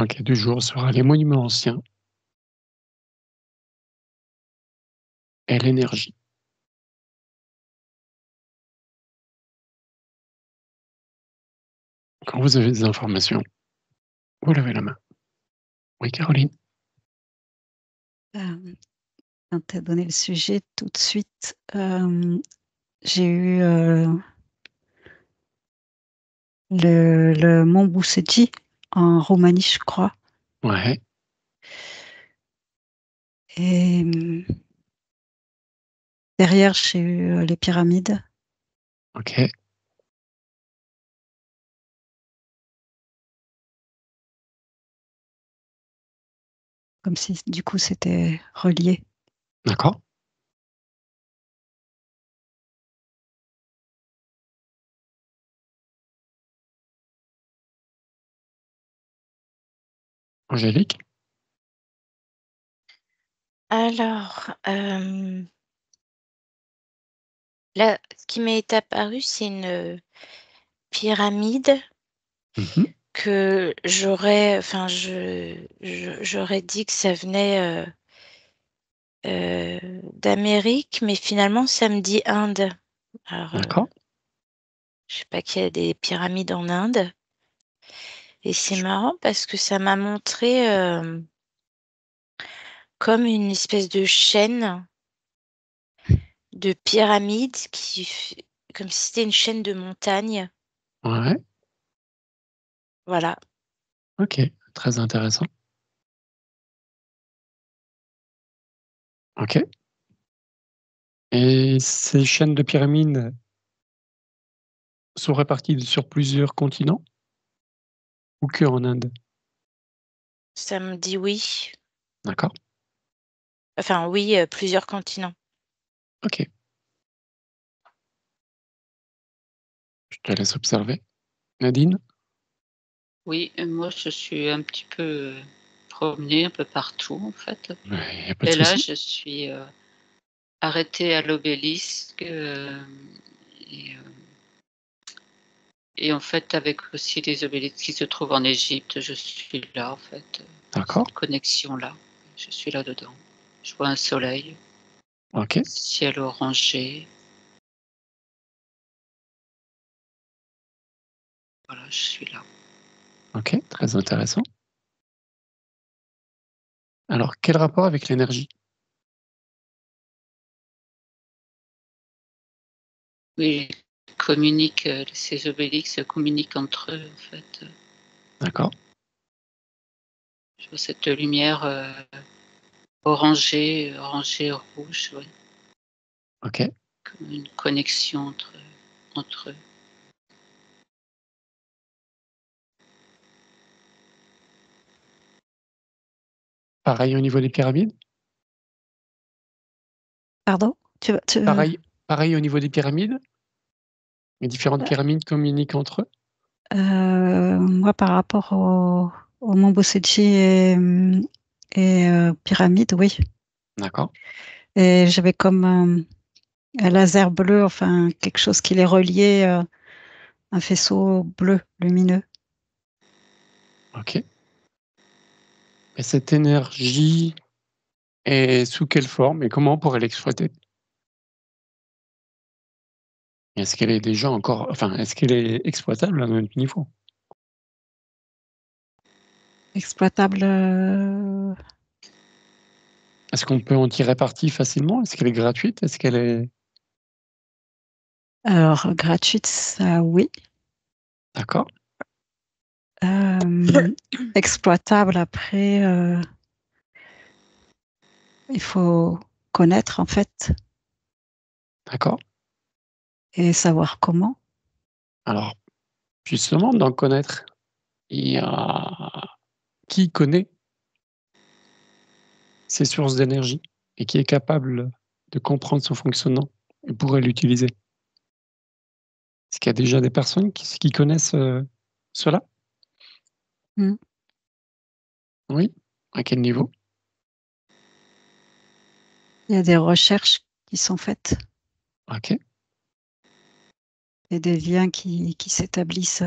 cas du jour sera les monuments anciens et l'énergie. Quand vous avez des informations, vous levez la main. Oui, Caroline? Quand tu as donné le sujet, tout de suite, j'ai eu le mont Boussédi en Roumanie, je crois. Ouais, Et derrière, j'ai eu les pyramides. OK. Comme si, du coup, c'était relié. D'accord. Angélique? Alors, là, ce qui m'est apparu, c'est une pyramide Mmh. que j'aurais dit que ça venait d'Amérique, mais finalement, ça me dit Inde. Alors, D'accord. je sais pas qu'il y a des pyramides en Inde. Et c'est marrant parce que ça m'a montré comme une espèce de chaîne de pyramides comme si c'était une chaîne de montagnes. Ouais, Voilà. OK, très intéressant. OK, et ces chaînes de pyramides sont réparties sur plusieurs continents ou qu'en Inde? Ça me dit oui. D'accord, Enfin oui, plusieurs continents. OK. Je te laisse observer. Nadine? Oui, moi je suis un petit peu, promenée un peu partout en fait, Ouais, y a pas de et là souci. je suis, arrêtée à l'obélisque, et en fait avec aussi les obélisques qui se trouvent en Égypte, je suis là en fait, D'accord, cette connexion-là, je suis là-dedans. Je vois un soleil, OK, ciel orangé, voilà, je suis là. OK, très intéressant. Alors, quel rapport avec l'énergie? Oui, communiquent, ces obélisques communiquent entre eux en fait, D'accord, je vois cette lumière, orangée, rouge, oui. OK. Comme une connexion entre eux. Pareil au niveau des pyramides? Pardon? Pareil pareil au niveau des pyramides? Les différentes pyramides communiquent entre eux? Moi, par rapport au mont Bossé-de-Chi et pyramide, oui. D'accord, Et j'avais comme un laser bleu, enfin quelque chose qui les reliait, un faisceau bleu lumineux. OK, et cette énergie est sous quelle forme et comment on pourrait l'exploiter? Est-ce qu'elle est déjà encore enfin, est-ce qu'elle est exploitable à notre niveau? Exploitable. Est-ce qu'on peut en tirer parti facilement? Est-ce qu'elle est gratuite? Est-ce qu'elle est Alors, gratuite, ça oui. d'accord, Exploitable, après, il faut connaître en fait d'accord. et savoir comment. Alors, justement, d'en connaître, il y a qui connaît ces sources d'énergie et qui est capable de comprendre son fonctionnement et pourrait l'utiliser? Est-ce qu'il y a déjà des personnes qui connaissent, cela? Mmh. Oui? À quel niveau? Il y a des recherches qui sont faites OK, et des liens qui s'établissent,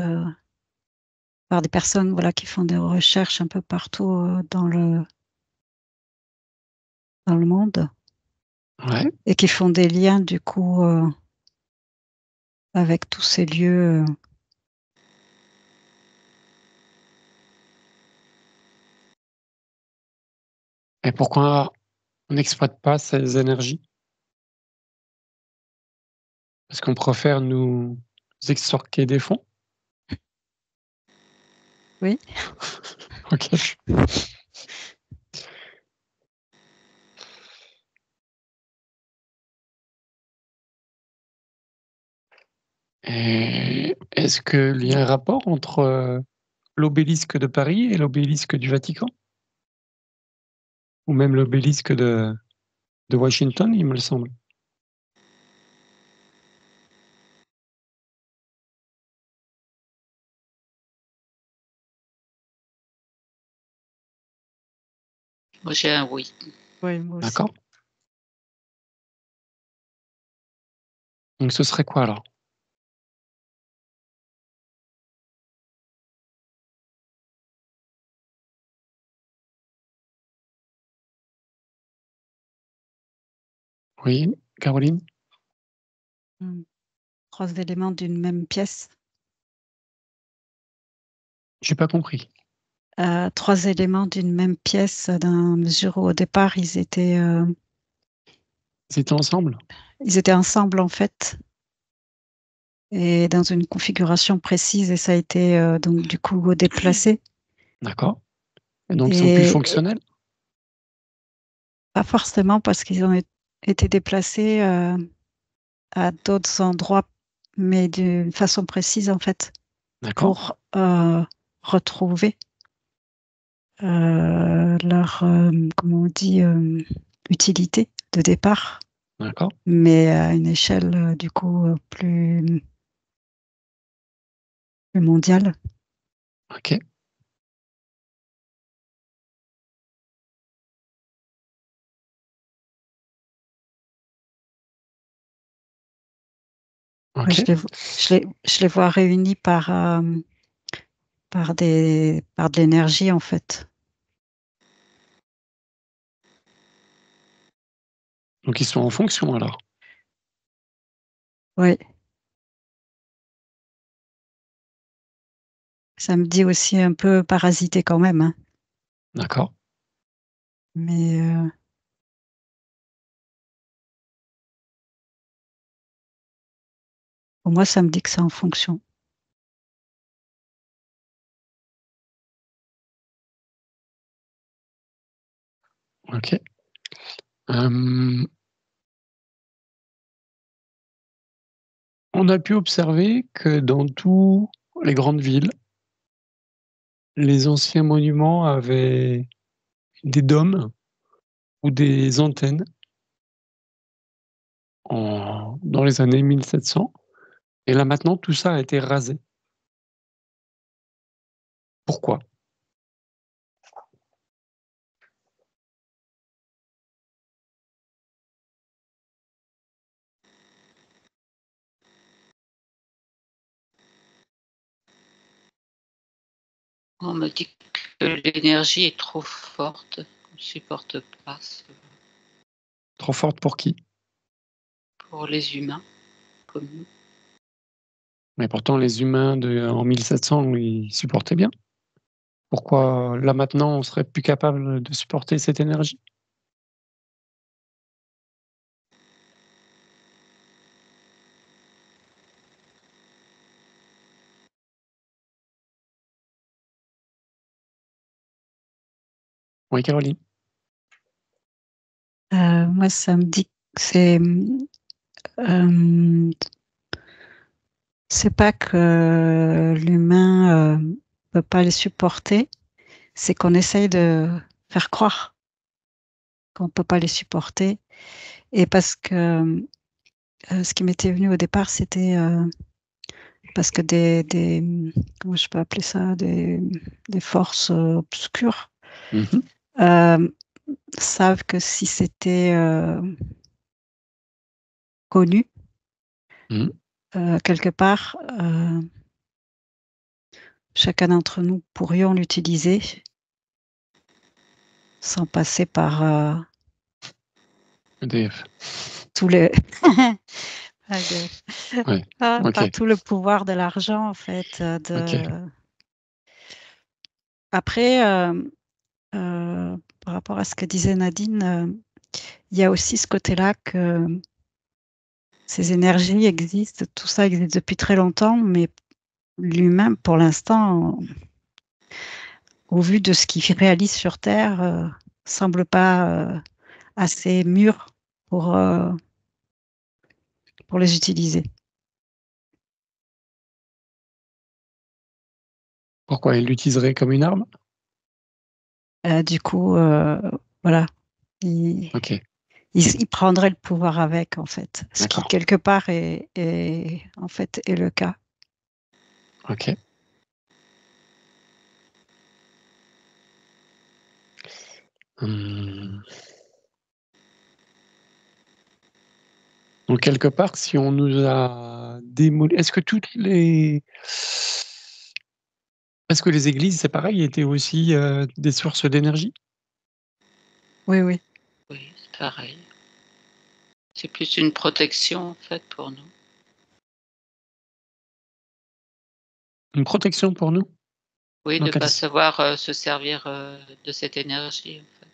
par des personnes voilà, qui font des recherches un peu partout dans le monde Ouais. et qui font des liens du coup avec tous ces lieux. Et pourquoi on n'exploite pas ces énergies? Parce qu'on préfère nous extorquer des fonds? Oui. OK. Et est-ce qu'il y a un rapport entre l'obélisque de Paris et l'obélisque du Vatican? Ou même l'obélisque de Washington, il me semble. Moi, j'ai un oui. Oui, moi aussi. D'accord. Donc ce serait quoi alors? Oui, Caroline? 3 éléments d'une même pièce. J'ai pas compris. 3 éléments d'une même pièce, dans la mesure où au départ ils étaient Ensemble? ensemble en fait, et dans une configuration précise, et ça a été donc du coup déplacé. D'accord. Et donc ils sont plus Et fonctionnels? pas forcément parce qu'ils ont été déplacés à d'autres endroits, mais d'une façon précise en fait, D'accord, pour retrouver leur, comment on dit, utilité de départ, d'accord, mais à une échelle du coup plus mondiale. OK, Ouais, OK. je les vois réunis par de l'énergie en fait. Donc ils sont en fonction alors? Ouais, ça me dit aussi un peu parasité quand même, hein, D'accord, mais pour moi, ça me dit que c'est en fonction. OK. Hem, on a pu observer que dans tous les grandes villes, les anciens monuments avaient des dômes ou des antennes dans les années 1700, et là maintenant tout ça a été rasé. Pourquoi? On me dit que l'énergie est trop forte, qu'on ne supporte pas Trop forte pour qui? pour les humains comme nous. Mais pourtant les humains en 1700, ils supportaient bien. Pourquoi là maintenant on serait plus capable de supporter cette énergie? Oui, Caroline? Moi, ça me dit que hem, c'est pas que l'humain peut pas les supporter, c'est qu'on essaye de faire croire qu'on peut pas les supporter, et parce que, ce qui m'était venu au départ, c'était, parce que comment je peux appeler ça? Des forces obscures, Mmh mh. hem, savent que si c'était connu, Mmh. quelque part, chacun d'entre nous pourrions l'utiliser sans passer par EDF. tous les Ouais. par Ok. tout le pouvoir de l'argent, en fait. Ok. Après, par rapport à ce que disait Nadine, il y a aussi ce côté-là que ces énergies existent, tout ça existe depuis très longtemps, mais l'humain, pour l'instant, au vu de ce qu'il réalise sur Terre, semble pas assez mûr pour, euh, pour les utiliser. Pourquoi il l'utiliserait comme une arme? Du coup, voilà, il, Ok. il prendrait le pouvoir avec, en fait, ce qui D'accord. quelque part en fait, est le cas. Ok. Hum. Donc quelque part, si on nous a démoli, est-ce que les églises, c'est pareil, étaient aussi des sources d'énergie? Oui, oui. Oui, c'est pareil. C'est plus une protection, en fait, pour nous. Une protection pour nous? Oui, Dans de quel pas s savoir, se servir, de cette énergie, en fait.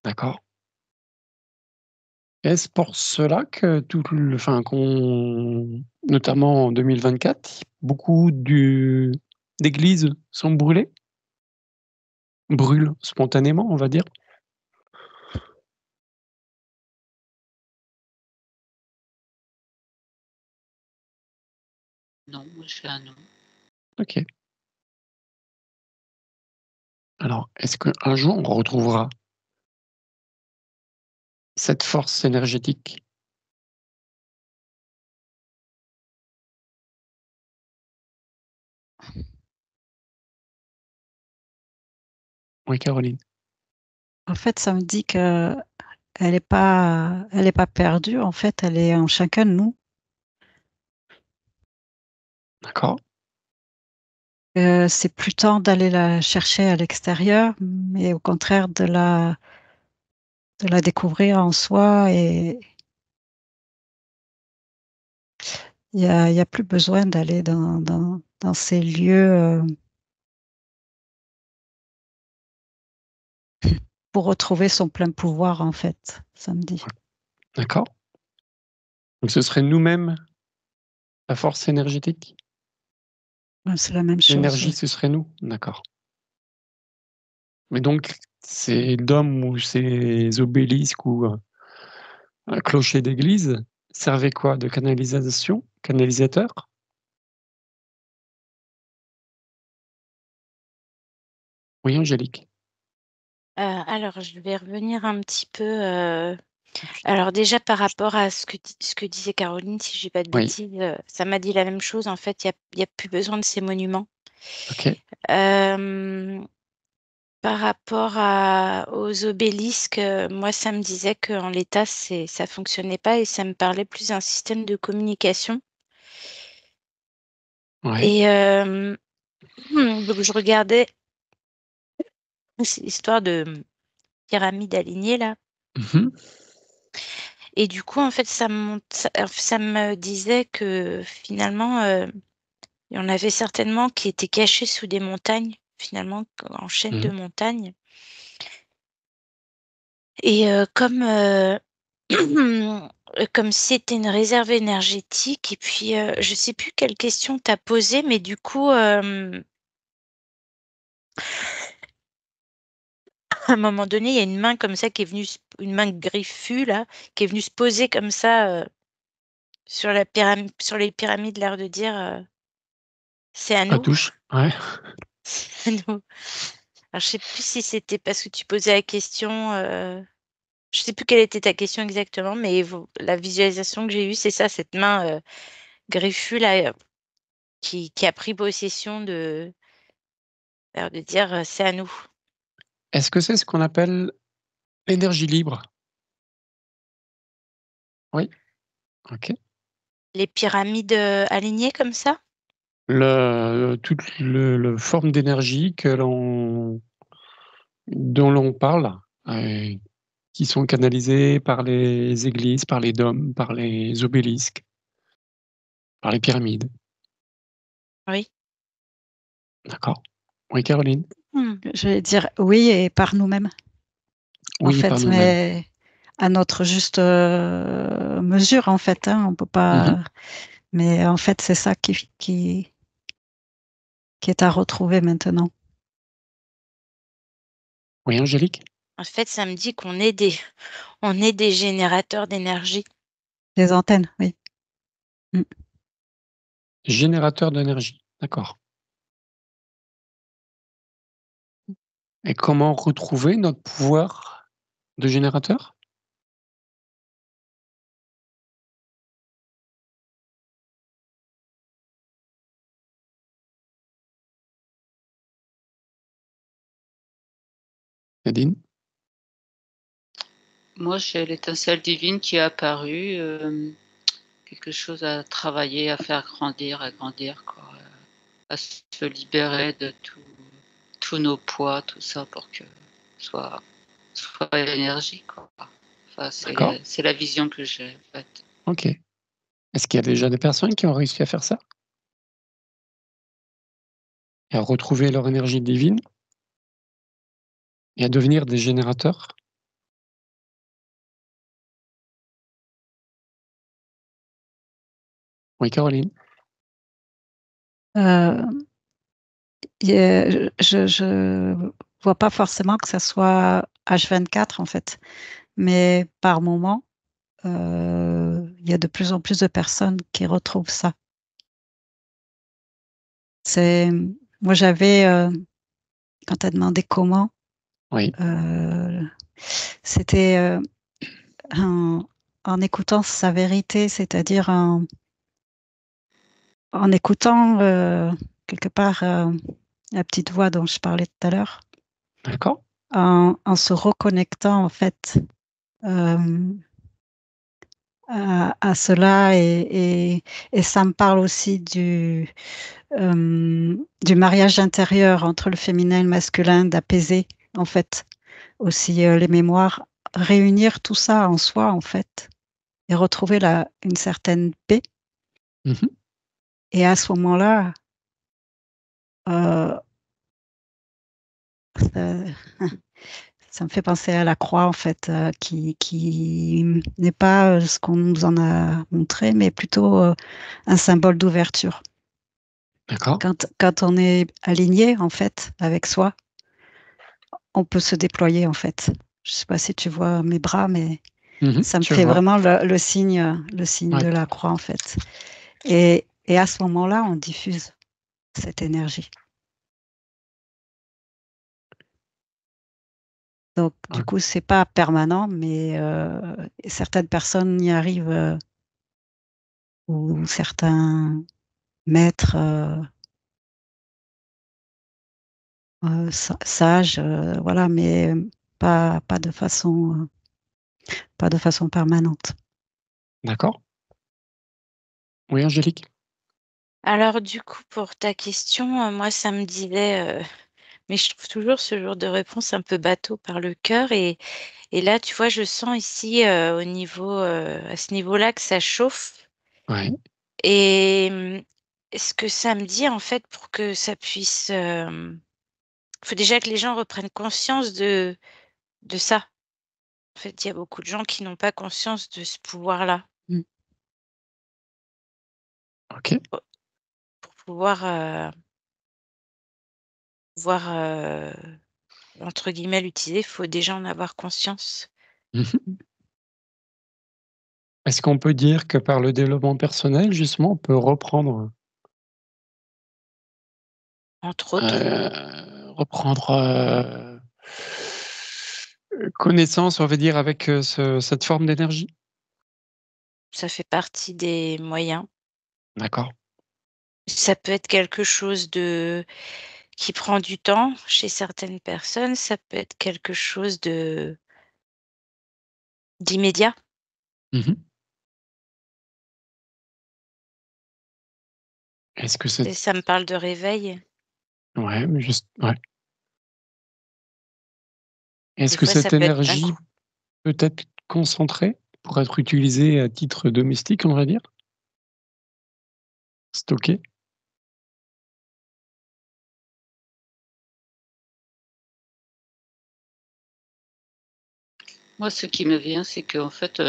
D'accord. Est-ce pour cela que qu'on notamment en 2024, beaucoup d'églises sont brûlées? Brûlent spontanément, on va dire? Non, moi je fais un non. OK. Alors, est-ce qu'un jour on retrouvera cette force énergétique? Oui, Caroline? En fait, ça me dit que elle est pas perdue. En fait, elle est en chacun de nous. D'accord. C'est plus temps d'aller la chercher à l'extérieur, mais au contraire de la découvrir en soi. Et il y a plus besoin d'aller dans ces lieux pour retrouver son plein pouvoir, en fait, ça me dit. D'accord. Donc ce serait nous-mêmes la force énergétique? Ouais, c'est la même chose, L'énergie, oui. ce serait nous? D'accord. Mais donc ces dômes ou ces obélisques ou un clocher d'église servait quoi? De canalisation? Canalisateur? Oui, Angélique? Alors je vais revenir un petit peu, alors déjà par rapport à ce que disait Caroline, si j'ai pas de Oui. bêtises, ça m'a dit la même chose. En fait, il y a plus besoin de ces monuments. OK. Hem, Par rapport aux obélisques, moi ça me disait qu'en l'état ça fonctionnait pas et ça me parlait plus d'un système de communication Ouais. et donc je regardais ces histoires de, pyramides alignées là Mmh. et du coup en fait ça me disait que finalement, il y en avait certainement qui étaient cachés sous des montagnes, finalement, en chaîne de Mmh. montagnes et comme si c'était une réserve énergétique et puis, je sais plus quelle question tu as posée, mais du coup, à un moment donné, il y a une main comme ça qui est venue une main griffue là, qui est venue se poser comme ça, sur les pyramides, l'air de dire, «C'est à À nous, touche, ouais. c'est à nous». Alors je sais plus si c'était parce que tu posais la question, je sais plus quelle était ta question exactement, mais la visualisation que j'ai eue, c'est ça, cette main, griffue là, qui a pris possession l'air de dire, «C'est à nous». Est-ce que c'est ce qu'on appelle l'énergie libre? Oui? OK. Les pyramides, alignées comme ça? toute le forme d'énergie dont l'on parle, qui sont canalisées par les églises, par les dômes, par les obélisques, par les pyramides. Oui. D'accord. Oui, Caroline? Je vais dire oui, et par nous-mêmes, en Oui, par fait, nous-mêmes. mais à notre juste mesure, en fait. On peut pas. Mhm. Mais en fait, c'est ça qui est à retrouver maintenant. Oui, Angélique? En fait, ça me dit qu'on est des générateurs d'énergie. Les antennes, oui. Générateur d'énergie. D'accord. Et comment retrouver notre pouvoir de générateur? Nadine? Moi, j'ai l'étincelle divine qui est apparue, quelque chose à travailler, à faire grandir, à grandir, quoi, à se libérer de tous nos poids, tout ça, pour que soit énergie, quoi. Enfin, D'accord. c'est la vision que j'ai, en fait. OK. Est-ce qu'il y a déjà des personnes qui ont réussi à faire ça? Et à retrouver leur énergie divine? Et à devenir des générateurs? Oui, Caroline? Euh, je vois pas forcément que ça soit H24, en fait, mais par moment, il y a de plus en plus de personnes qui retrouvent ça. C'est moi, j'avais quand tu as demandé comment, Oui. c'était en écoutant sa vérité, c'est-à-dire en écoutant quelque part la petite voix dont je parlais tout à l'heure, D'accord. en se reconnectant, en fait, euh, à cela, et ça me parle aussi du mariage intérieur entre le féminin et le masculin, d'apaiser, en fait, aussi les mémoires, réunir tout ça en soi, en fait, et retrouver une certaine paix. Mmh. Et à ce moment-là, euh, ça, ça me fait penser à la croix, en fait, qui n'est pas ce qu'on nous en a montré, mais plutôt un symbole d'ouverture. D'accord. Quand on est aligné, en fait, avec soi, on peut se déployer, en fait. Je sais pas si tu vois mes bras, mais Mmh. ça me Je fait vois. vraiment le signe Ouais. de la croix, en fait. Et à ce moment-là, on diffuse cette énergie. Donc, du Ouais. coup, c'est pas permanent, mais certaines personnes y arrivent, ou certains maîtres sages, voilà, mais pas de façon permanente. D'accord. Oui, Angélique? Alors du coup, pour ta question, moi, ça me disait, mais je trouve toujours ce genre de réponse un peu bateau par le cœur, et là, tu vois, je sens ici, au niveau, à ce niveau-là, que ça chauffe, Ouais. et ce que ça me dit, en fait, pour que ça puisse, faut déjà que les gens reprennent conscience de ça. En fait, il y a beaucoup de gens qui n'ont pas conscience de ce pouvoir-là, Mmh. OK. pour pouvoir, entre guillemets, «l'utiliser», il faut déjà en avoir conscience. Mmh. Est-ce qu'on peut dire que par le développement personnel, justement, on peut reprendre, Entre autres, reprendre, connaissance, on va dire, avec, cette forme d'énergie? ça fait partie des moyens. D'accord. Ça peut être quelque chose de qui prend du temps chez certaines personnes, ça peut être quelque chose d'immédiat. Mmh. Est-ce que Et ça me parle de réveil. Ouais, mais juste ouais. Des Est-ce que fois, ça cette peut être énergie peut être concentrée pour être utilisée à titre domestique, on va dire? Stockée? Moi, ce qui me vient, c'est qu'en fait,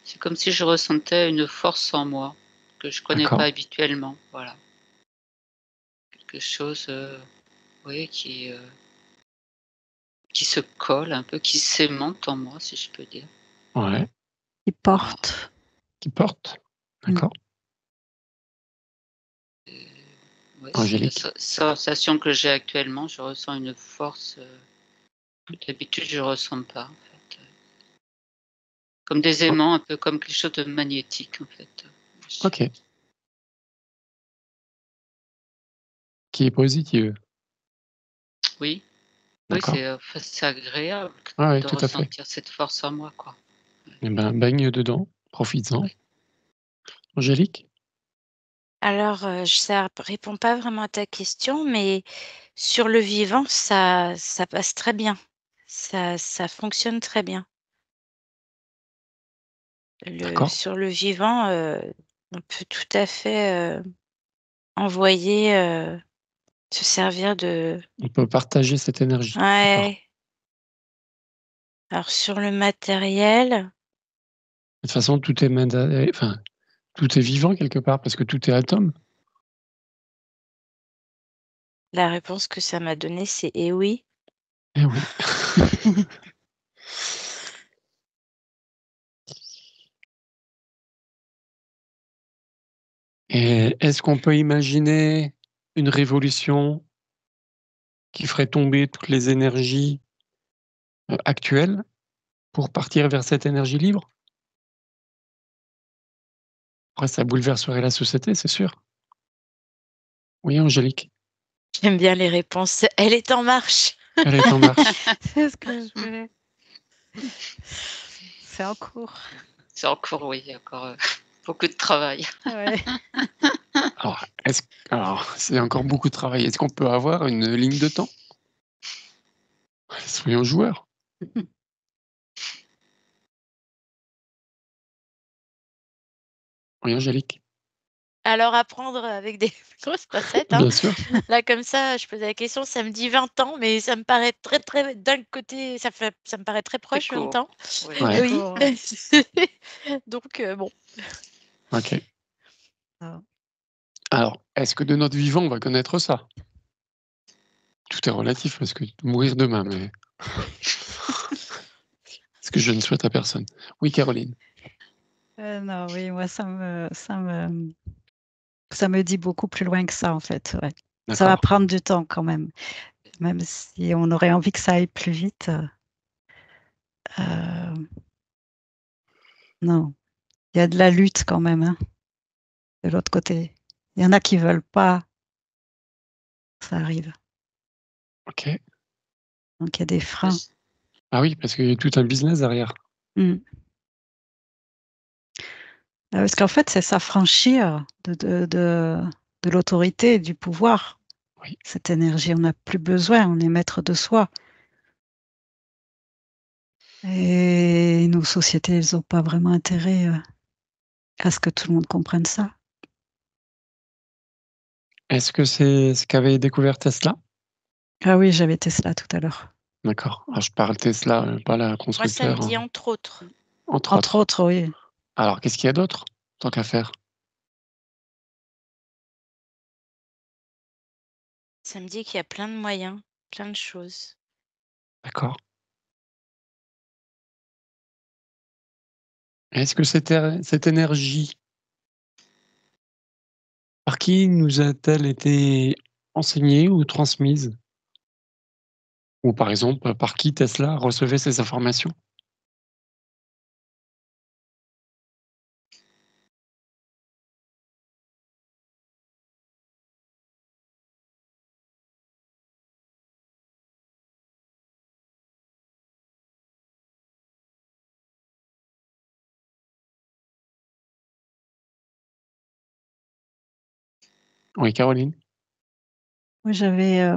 c'est comme si je ressentais une force en moi que je connais pas D'accord. habituellement, voilà. Quelque chose, oui, qui se colle un peu, qui s'aimante en moi, si je peux dire. Ouais. Qui porte. Qui porte? Mmh. D'accord. Ouais, c'est la Angélique? sensation que j'ai actuellement. Je ressens une force, que d'habitude je ressens pas, en fait, comme des O aimants, un peu comme quelque chose de magnétique, en fait. OK. Qui est positive? Oui, oui, D'accord. enfin, c'est agréable Ouais, ouais, de tout à fait. ressentir cette force en moi, quoi. Eh ben, baigne dedans, profites-en. Ouais. Angélique? Alors, ça répond pas vraiment à ta question, mais sur le vivant, ça passe très bien. Ça fonctionne très bien. D'accord. Sur le vivant, on peut tout à fait, envoyer, se servir de On peut partager cette énergie. D'accord. ouais. Alors sur le matériel, De toute façon, tout est enfin, tout est vivant quelque part parce que tout est atome. la réponse que ça m'a donnée, c'est: «Eh oui». Eh oui. Et est-ce qu'on peut imaginer une révolution qui ferait tomber toutes les énergies, actuelles pour partir vers cette énergie libre? Après ça bouleverserait la société, c'est sûr. Oui, Angélique? J'aime bien les réponses: «Elle est en marche». Elle est en marche. C'est ce que je voulais. C'est en cours. C'est encore, oui, il y a encore, beaucoup de travail. Ouais. Alors, c'est encore beaucoup de travail. Est-ce qu'on peut avoir une ligne de temps? Soyons joueurs. Oui, Angélique? Alors à prendre avec des grosses pincettes, hein. Bien sûr. Là, comme ça, je posais la question, ça me dit 20 ans, mais ça me paraît très, très d'un côté, ça me paraît très C'est proche, 20 court. ans. Oui. Très Ouais, Oui. court. Donc bon. OK. Ah. Alors, est-ce que de notre vivant, on va connaître ça? Tout est relatif parce que mourir demain, mais ce que je ne souhaite à personne. Oui, Caroline? Non, oui, moi ça me dit beaucoup plus loin que ça, en fait, ouais. Ça va D'accord. prendre du temps quand même si on aurait envie que ça aille plus vite, heu, non. Il y a de la lutte quand même, hein, de l'autre côté. Il y en a qui veulent pas que ça arrive, OK. donc il y a des freins. Ah oui, parce qu'il y a tout un business derrière. Mmh. Parce qu'en fait, c'est s'affranchir de l'autorité et du pouvoir. Oui. Cette énergie, on n'a plus besoin, on est maître de soi et nos sociétés, elles ont pas vraiment intérêt, à ce que tout le monde comprenne ça. Est-ce que c'est ce qu'avait découvert Tesla? Ah oui, j'avais Tesla tout à l'heure. D'accord. Alors je parle Tesla, pas la Moi, ça me constructeur, dit hein, entre autres. entre Entre autres. autres, oui. Alors qu'est-ce qu'il y a d'autre, tant qu'à faire? Ça me dit qu'il y a plein de moyens, plein de choses. D'accord. Est-ce que cette énergie, par qui nous a-t-elle été enseignée ou transmise? Ou par exemple, par qui Tesla recevait ces informations? Oui, Caroline. Moi, j'avais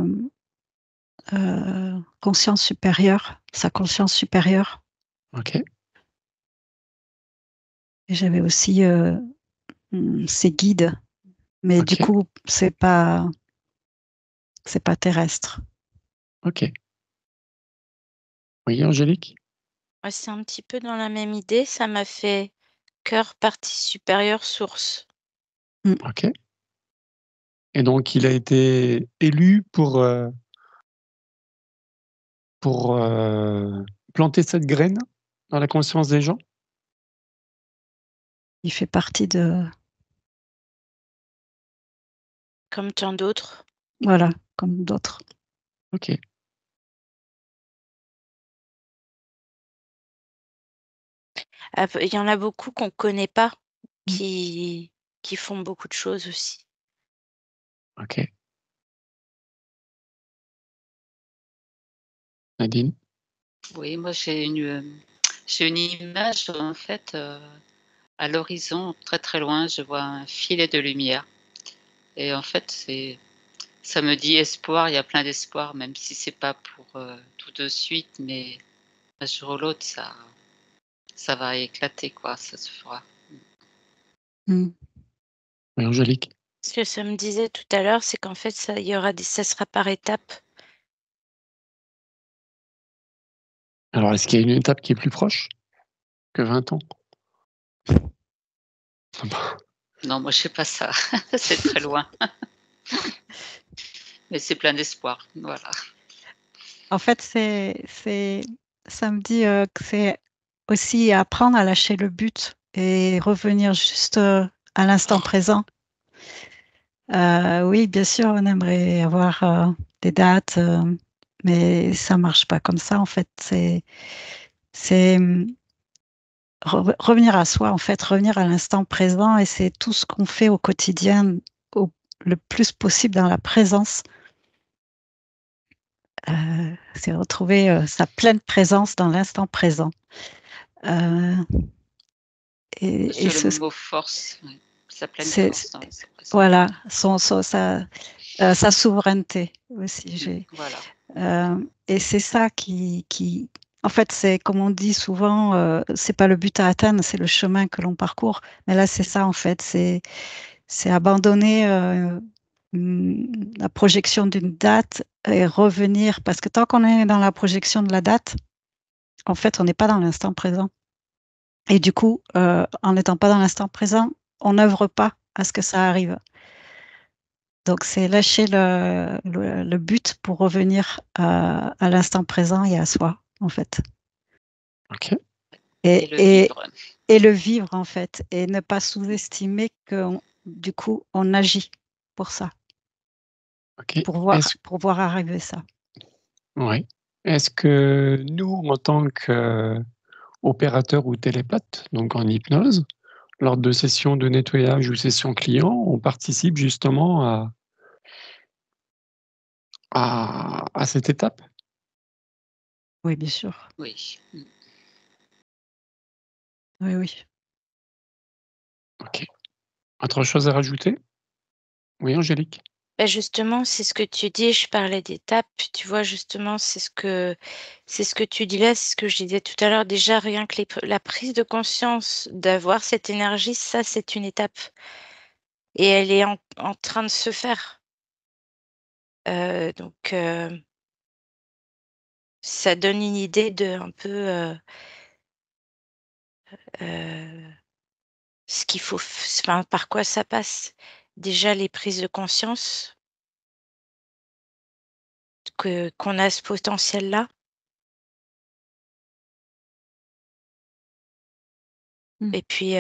conscience supérieure, sa conscience supérieure. Ok. Et j'avais aussi ses guides. Mais du Ok. coup, c'est pas terrestre. Ok. Oui, Angélique. Ouais, c'est un petit peu dans la même idée. Ça m'a fait cœur, partie supérieure, source. Ok. Et donc, il a été élu pour planter cette graine dans la conscience des gens. Il fait partie de... Comme tant d'autres. Voilà, comme d'autres. Ok. Il y en a beaucoup qu'on ne connaît pas qui font beaucoup de choses aussi. Ok. Nadine. Oui, moi j'ai une image en fait à l'horizon, très très loin, je vois un filet de lumière. Et en fait, ça me dit espoir, il y a plein d'espoir, même si c'est pas pour tout de suite, mais un jour ou l'autre, ça va éclater, quoi, ça se fera. Mm. Oui, Angélique. Ce que ça me disait tout à l'heure, c'est qu'en fait, ça sera par étapes. Alors, est-ce qu'il y a une étape qui est plus proche que 20 ans? Non, moi je sais pas ça, c'est très loin. Mais c'est plein d'espoir, voilà. En fait, ça me dit que c'est aussi apprendre à lâcher le but et revenir juste à l'instant présent. Oui, bien sûr, on aimerait avoir des dates, mais ça marche pas comme ça. En fait, c'est revenir à soi, en fait, revenir à l'instant présent, et c'est tout ce qu'on fait au quotidien, le plus possible dans la présence. C'est retrouver sa pleine présence dans l'instant présent. Et Sur le ce, mot force, ouais, sa pleine c'est, force dans l'instant présent. voilà, sa souveraineté aussi. Voilà. Et c'est ça en fait, c'est comme on dit souvent, c'est pas le but à atteindre, c'est le chemin que l'on parcourt. Mais là, c'est ça en fait, c'est abandonner la projection d'une date et revenir, parce que tant qu'on est dans la projection de la date, en fait, on n'est pas dans l'instant présent. Et du coup, en n'étant pas dans l'instant présent, on n'œuvre pas à ce que ça arrive. Donc, c'est lâcher le but pour revenir à l'instant présent et à soi, en fait. Ok. Et Et, le et, vivre. et le vivre, en fait. Et ne pas sous-estimer que, du coup, on agit pour ça, Ok. pour voir arriver ça. Ouais. Est-ce que nous, en tant qu'opérateurs ou télépathes, donc en hypnose, lors de sessions de nettoyage ou sessions clients, on participe justement à cette étape? Oui, bien sûr. Oui. Oui, oui. Ok. Autre chose à rajouter? Oui, Angélique? Ben justement, c'est ce que tu dis, je parlais d'étapes, tu vois, justement, c'est ce que tu dis là, c'est ce que je disais tout à l'heure. Déjà, rien que la prise de conscience d'avoir cette énergie, ça, c'est une étape. Et elle est en train de se faire. Donc, ça donne une idée de un peu ce qu'il faut, enfin, par quoi ça passe. Déjà, les prises de conscience qu'on a ce potentiel-là. Mm. Et puis,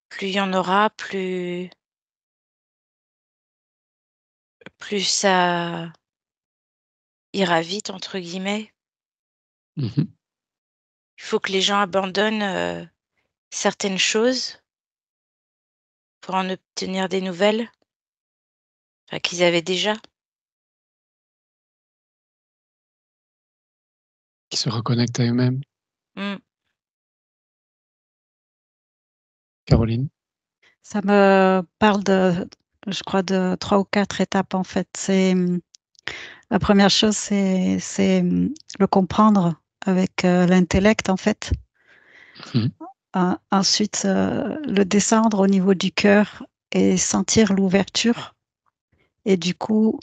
plus il y en aura, plus ça ira vite, entre guillemets. Mhm. Il faut que les gens abandonnent certaines choses pour en obtenir des nouvelles, enfin, qu'ils avaient déjà. Qui se reconnectent à eux-mêmes. Mm. Caroline? Ça me parle je crois, de 3 ou 4 étapes, en fait. La première chose, c'est le comprendre avec l'intellect, en fait. Mhm. Ensuite, le descendre au niveau du cœur et sentir l'ouverture. Et du coup,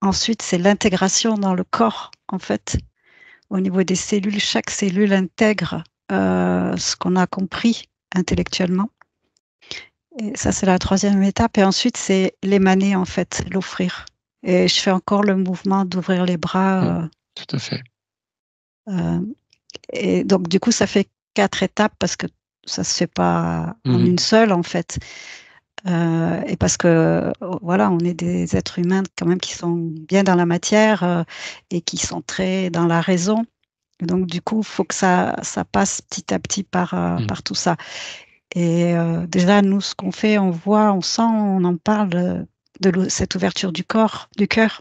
ensuite, c'est l'intégration dans le corps, en fait. Au niveau des cellules, chaque cellule intègre ce qu'on a compris intellectuellement. Et ça, c'est la troisième étape. Et ensuite, c'est l'émaner, en fait, l'offrir. Et je fais encore le mouvement d'ouvrir les bras. Tout à fait. Et donc, du coup, ça fait 4 étapes parce que ça se fait pas en Mhm. une seule, en fait. Et parce que, voilà, on est des êtres humains quand même qui sont bien dans la matière et qui sont très dans la raison. Donc, du coup, il faut que ça passe petit à petit par tout ça. Et déjà, nous, ce qu'on fait, on voit, on sent, on en parle cette ouverture du corps, du cœur.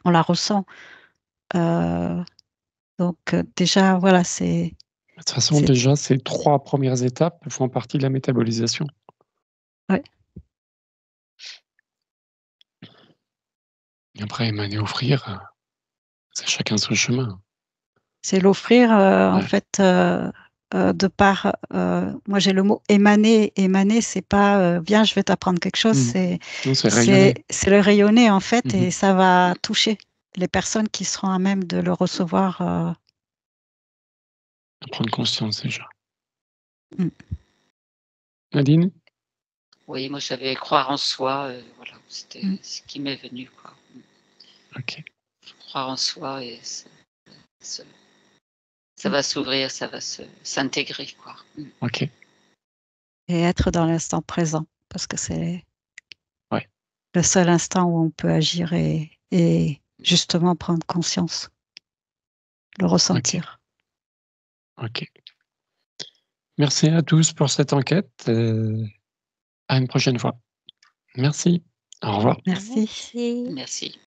On la ressent. Donc, déjà, voilà, De toute façon, déjà, ces 3 premières étapes font partie de la métabolisation. Ouais. Et après, émaner, offrir, c'est chacun son chemin. C'est l'offrir, en Ouais. fait, de par. Moi, j'ai le mot émaner. Émaner, c'est pas viens, je vais t'apprendre quelque chose. Non, c'est rayonner. C'est le rayonner, en fait, Mhm. et ça va toucher les personnes qui seront à même de le recevoir. Prendre conscience déjà. Mm. Nadine? Oui, moi j'avais croire en soi, voilà, c'était ce qui m'est venu, quoi. Ok. Croire en soi et ça va s'ouvrir, ça va s'intégrer, quoi. Ok. Et être dans l'instant présent, parce que c'est Ouais. le seul instant où on peut agir et justement prendre conscience, le ressentir. Ok. Merci à tous pour cette enquête. À une prochaine fois. Merci. Au revoir. Merci. Merci. Merci.